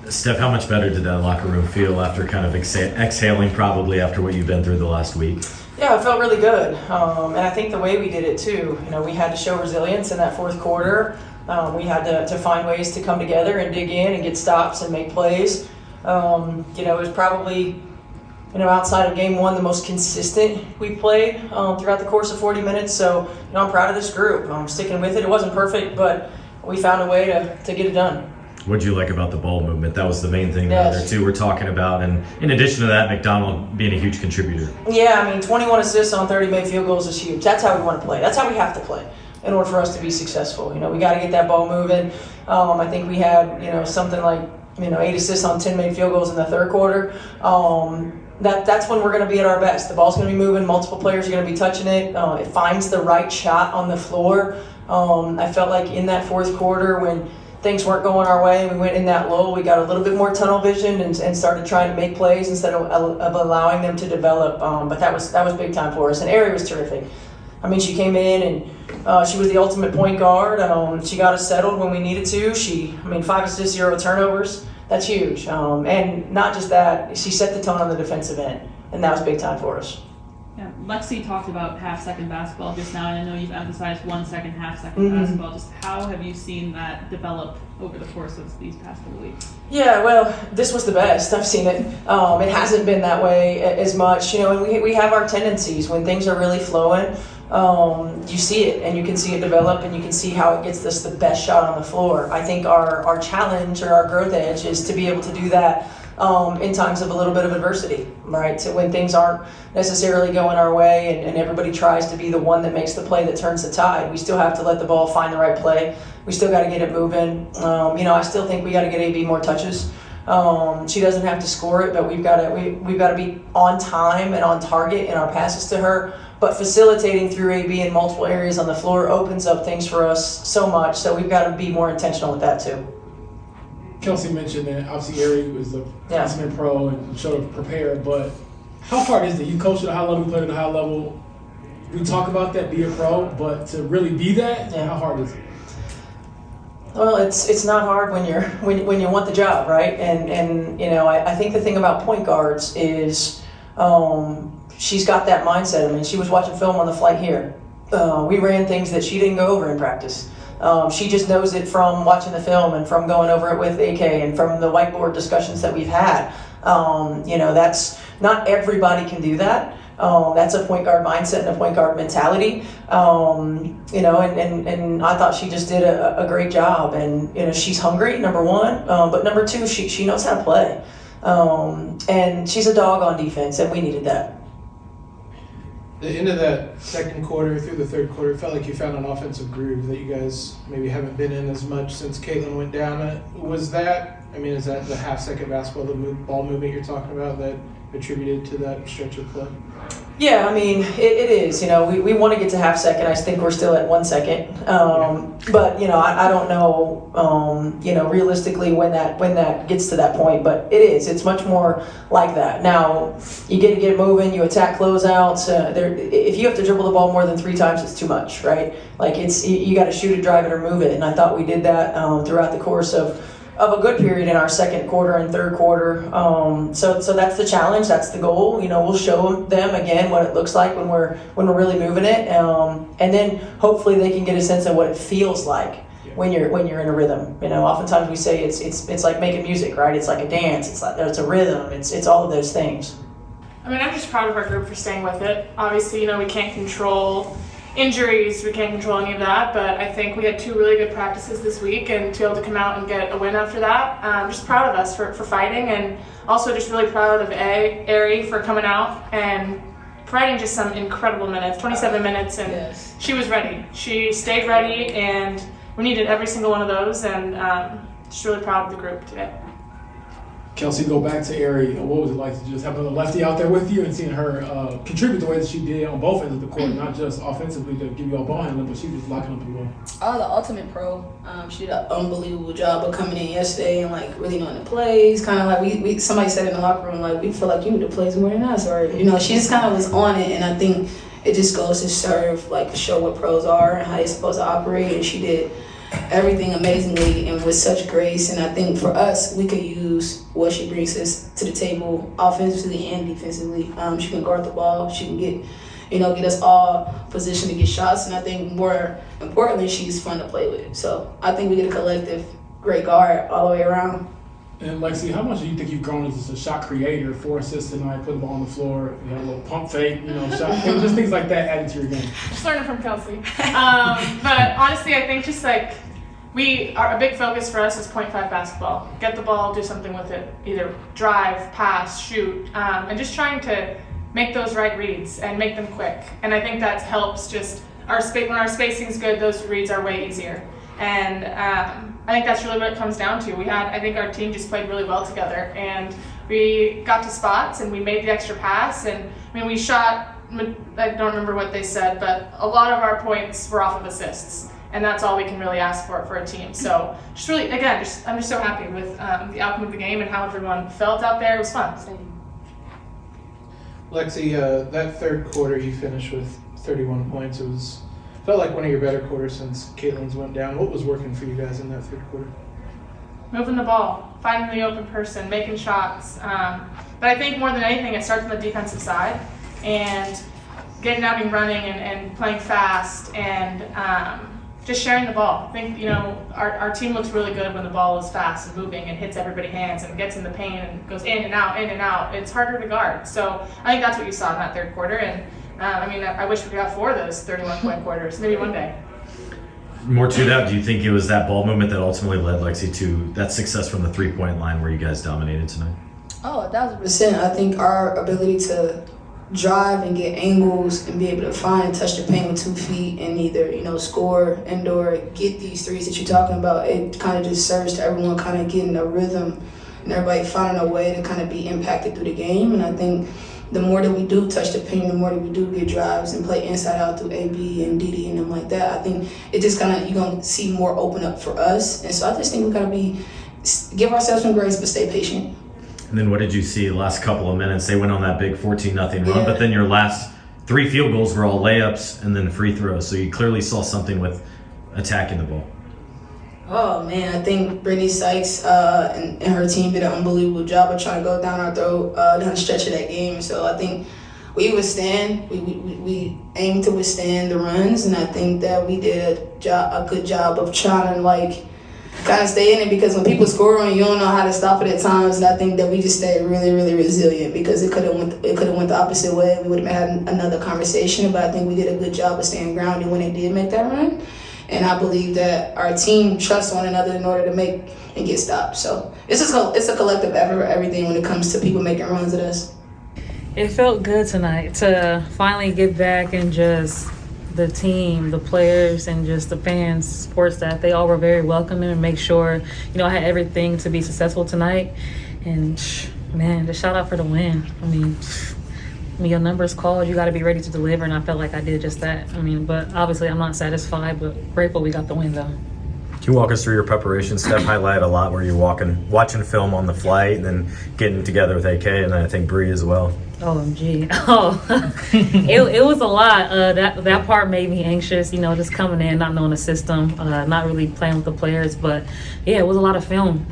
Steph, how much better did that locker room feel after kind of exhaling probably after what you've been through the last week? Yeah, it felt really good. And I think the way we did it too, we had to show resilience in that fourth quarter. We had to find ways to come together and dig in and get stops and make plays. It was probably, outside of game one, the most consistent we played throughout the course of 40 minutes. So, I'm proud of this group. I'm sticking with it. It wasn't perfect, but we found a way to get it done. What did you like about the ball movement? That was the main thing the other two were talking about. And in addition to that, McDonald being a huge contributor. Yeah, 21 assists on 30 made field goals is huge. That's how we want to play. That's how we have to play in order for us to be successful. We got to get that ball moving. I think we had, something like, 8 assists on 10 made field goals in the third quarter. That's when we're going to be at our best. The ball's going to be moving. Multiple players are going to be touching it. It finds the right shot on the floor. I felt like in that fourth quarter when things weren't going our way and we went in that lull, we got a little bit more tunnel vision and started trying to make plays instead of allowing them to develop. But that was big time for us. And Aari was terrific. She came in and she was the ultimate point guard. She got us settled when we needed to. 5 assists, 0 turnovers. That's huge. And not just that, she set the tone on the defensive end. And that was big time for us. Yeah, Lexie talked about half-second basketball just now, and I know you've emphasized 1 second, half-second basketball. Just how have you seen that develop over the course of these past couple weeks? Yeah, well, this was the best. I've seen it. It hasn't been that way as much. And we have our tendencies when things are really flowing. You see it, and you can see it develop, and you can see how it gets us the best shot on the floor. I think our challenge or our growth edge is to be able to do that in times of a little bit of adversity, right? So when things aren't necessarily going our way and everybody tries to be the one that makes the play that turns the tide, we still have to let the ball find the right play. We still got to get it moving. I still think we got to get AB more touches. She doesn't have to score it, but we've got to be on time and on target in our passes to her. But facilitating through AB in multiple areas on the floor opens up things for us so much. So we've got to be more intentional with that too. Kelsey mentioned that obviously Aari was a consummate pro and showed up prepared, but how hard is it? You coach at a high level, you play at a high level. We talk about that, be a pro, but to really be that, how hard is it? Well, it's not hard when you want the job, right? And I think the thing about point guards is she's got that mindset. She was watching film on the flight here. We ran things that she didn't go over in practice. She just knows it from watching the film and from going over it with AK and from the whiteboard discussions that we've had. That's not everybody can do that. That's a point guard mindset and a point guard mentality. And I thought she just did a great job. And she's hungry, number one, but number two, she knows how to play. And she's a dog on defense, and we needed that. The end of that second quarter through the third quarter, it felt like you found an offensive groove that you guys maybe haven't been in as much since Caitlin went down. Was that, is that the half-second basketball, the ball movement you're talking about that attributed to that stretch of play? Yeah, it is. We want to get to half second. I think we're still at 1 second. But I don't know. Realistically when that gets to that point. But it is. It's much more like that. Now you get to get moving. You attack closeouts. If you have to dribble the ball more than 3 times, it's too much, right? Like you got to shoot it, drive it, or move it. And I thought we did that throughout the course of a good period in our second quarter and third quarter. So that's the challenge. That's the goal. We'll show them again what it looks like when we're really moving it, and then hopefully they can get a sense of what it feels like when you're in a rhythm. Oftentimes we say it's like making music, right? It's like a dance. It's a rhythm. It's all of those things. I'm just proud of our group for staying with it. Obviously, we can't control injuries, we can't control any of that, but I think we had 2 really good practices this week, and to be able to come out and get a win after that, I'm just proud of us for fighting, and also just really proud of Aari for coming out and providing just some incredible minutes, 27 minutes, and she was ready. She stayed ready, and we needed every single one of those, and just really proud of the group today. Kelsey, go back to Aari. What was it like to just have another lefty out there with you and seeing her contribute the way that she did on both ends of the court, not just offensively to give you a ball handler, but she was locking up the ball? The ultimate pro. She did an unbelievable job of coming in yesterday and really knowing the plays. Kind of like we somebody said in the locker room, we feel like you need the plays more than us, or she just kind of was on it, and I think it just goes to serve to show what pros are and how they're supposed to operate, and she did everything amazingly and with such grace. And I think for us, we could use what she brings us to the table offensively and defensively. She can guard the ball. She can get us all positioned to get shots. And I think more importantly, she's fun to play with. So I think we get a collective great guard all the way around. And Lexie, how much do you think you've grown as a shot creator? 4 assists tonight, put the ball on the floor, you have a little pump fake, shot, just things like that added to your game. Just learning from Kelsey. But honestly, I think just like a big focus for us is 0.5 basketball. Get the ball, do something with it, either drive, pass, shoot, and just trying to make those right reads and make them quick. And I think that helps just when our spacing's good, those reads are way easier. And I think that's really what it comes down to. I think our team just played really well together, and we got to spots and we made the extra pass. And I mean, we shot, I don't remember what they said, but a lot of our points were off of assists, and that's all we can really ask for a team. So just really, again, I'm just so happy with the outcome of the game and how everyone felt out there. It was fun. Lexie, that third quarter you finished with 31 points. Felt like one of your better quarters since Caitlin's went down. What was working for you guys in that third quarter? Moving the ball, finding the open person, making shots. But I think more than anything, it starts on the defensive side and getting out and running and playing fast and just sharing the ball. I think, our team looks really good when the ball is fast and moving and hits everybody's hands and gets in the paint and goes in and out, in and out. It's harder to guard. So I think that's what you saw in that third quarter. And I wish we got 4 of those 31-point quarters, maybe one day. More to that, do you think it was that ball movement that ultimately led Lexie to that success from the 3-point line where you guys dominated tonight? Oh, 1,000%. I think our ability to drive and get angles and be able to find and touch the paint with 2 feet and either, score and/or get these threes that you're talking about, it kind of just serves to everyone kind of getting a rhythm and everybody finding a way to kind of be impacted through the game. And I think the more that we do touch the paint, the more that we do get drives and play inside out through AB and Didi and them like that, I think it just kind of, you're going to see more open up for us. And so I just think we got to give ourselves some grace, but stay patient. And then what did you see the last couple of minutes? They went on that big 14-0 run, but then your last 3 field goals were all layups and then free throws. So you clearly saw something with attacking the ball. Oh, man, I think Brittany Sykes and her team did an unbelievable job of trying to go down our throat down the stretch of that game. So I think we withstand. We aim to withstand the runs, and I think that we did a good job of trying to, kind of stay in it, because when people score on you, don't know how to stop it at times. And I think that we just stayed really, really resilient, because it could have went the opposite way. We would have had another conversation, but I think we did a good job of staying grounded when they did make that run. And I believe that our team trusts one another in order to make and get stopped. So it's a collective effort, everything when it comes to people making runs at us. It felt good tonight to finally get back and just the team, the players, and just the fans, sports staff. They all were very welcoming and make sure, I had everything to be successful tonight. And man, the shout out for the win. When your number's called, you got to be ready to deliver, and I felt like I did just that. But obviously I'm not satisfied, but grateful we got the win, though. Can you walk us through your preparation? Steph highlighted a lot where you're watching film on the flight and then getting together with AK and I think Bree as well. OMG. It was a lot. That part made me anxious, just coming in, not knowing the system, not really playing with the players. But yeah, it was a lot of film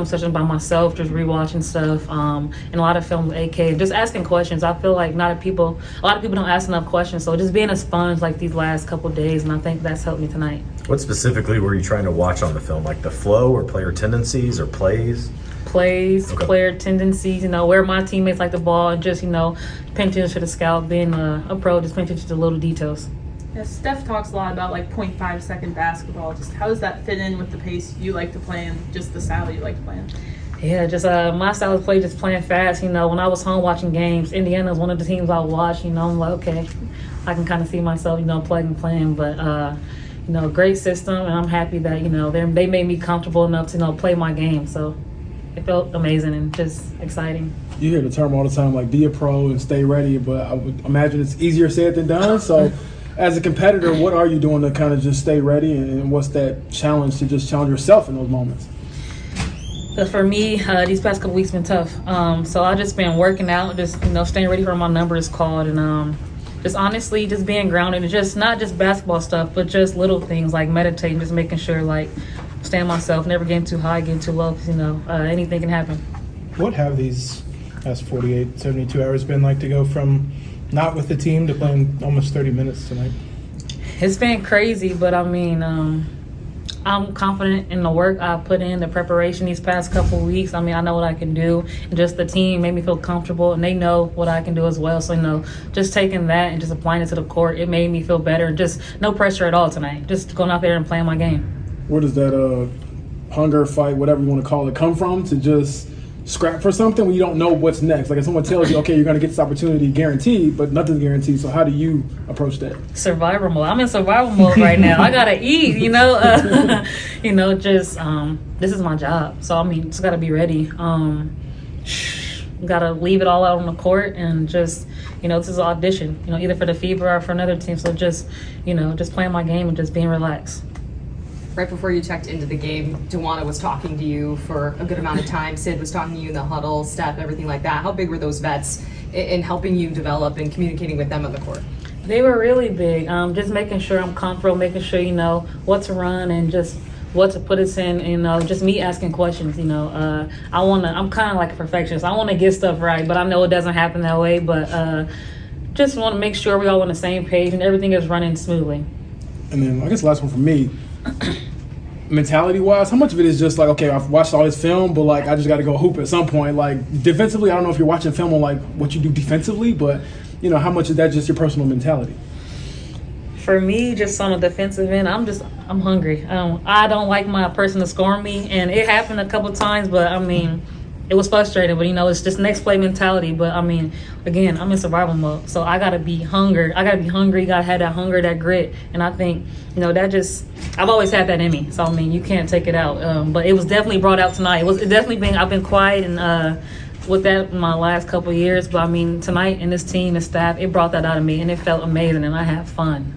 sessions by myself, just rewatching stuff, and a lot of film with AK, just asking questions. I feel like a lot of people don't ask enough questions. So just being a sponge like these last couple of days, and I think that's helped me tonight. What specifically were you trying to watch on the film? Like the flow or player tendencies or plays? Plays, okay. Player tendencies, where my teammates like the ball, and just, paying attention to the scout, being a pro, just paying attention to the little details. Yeah, Steph talks a lot about 0.5 second basketball. Just how does that fit in with the pace you like to play and just the style you like to play in? Yeah, just my style of play, just playing fast. When I was home watching games, Indiana is one of the teams I watch. I'm like, okay, I can kind of see myself, playing. But great system, and I'm happy that they made me comfortable enough to play my game. So it felt amazing and just exciting. You hear the term all the time, be a pro and stay ready, but I would imagine it's easier said than done. So as a competitor, what are you doing to kind of just stay ready, and what's that challenge to just challenge yourself in those moments? But for me, these past couple weeks been tough. So I've just been working out, just staying ready for my numbers called, and just honestly just being grounded and just not just basketball stuff, but just little things like meditating, just making sure like staying myself, never getting too high, getting too low, because anything can happen. What have these past 48, 72 hours been like to go from not with the team to playing almost 30 minutes tonight? It's been crazy, but I mean, I'm confident in the work I put in, the preparation these past couple of weeks. I mean, I know what I can do. And just the team made me feel comfortable, and they know what I can do as well. So, just taking that and just applying it to the court, it made me feel better. And just no pressure at all tonight. Just going out there and playing my game. Where does that hunger, fight, whatever you want to call it, come from to just scrap for something when you don't know what's next? Like if someone tells you, okay, you're going to get this opportunity guaranteed, but nothing's guaranteed. So how do you approach that? Survival mode. I'm in survival mode right now. I gotta eat, this is my job. So I mean, just gotta be ready. Gotta leave it all out on the court and just, this is an audition, either for the Fever or for another team. So just playing my game and just being relaxed. Right before you checked into the game, DeWanna was talking to you for a good amount of time. Sid was talking to you in the huddle, Steph, everything like that. How big were those vets in helping you develop and communicating with them on the court? They were really big. Just making sure I'm comfortable, making sure, what to run and just what to put us in, just me asking questions, I'm kind of like a perfectionist. I want to get stuff right, but I know it doesn't happen that way. But just want to make sure we're all on the same page and everything is running smoothly. And then I guess the last one for me, mentality wise, how much of it is just like, okay, I've watched all this film, but like I just got to go hoop at some point? Like defensively, I don't know if you're watching film on like what you do defensively, but how much is that just your personal mentality? For me, just on the defensive end, I'm hungry. I don't like my person to score me, and it happened a couple times, but I mean, it was frustrating, but it's just next play mentality. But I mean, again, I'm in survival mode, so I gotta be hungry. Gotta have that hunger, that grit, and I think I've always had that in me. So I mean, you can't take it out. But it was definitely brought out tonight. I've been quiet and with that in my last couple of years. But I mean, tonight and this team and staff, it brought that out of me, and it felt amazing, and I had fun.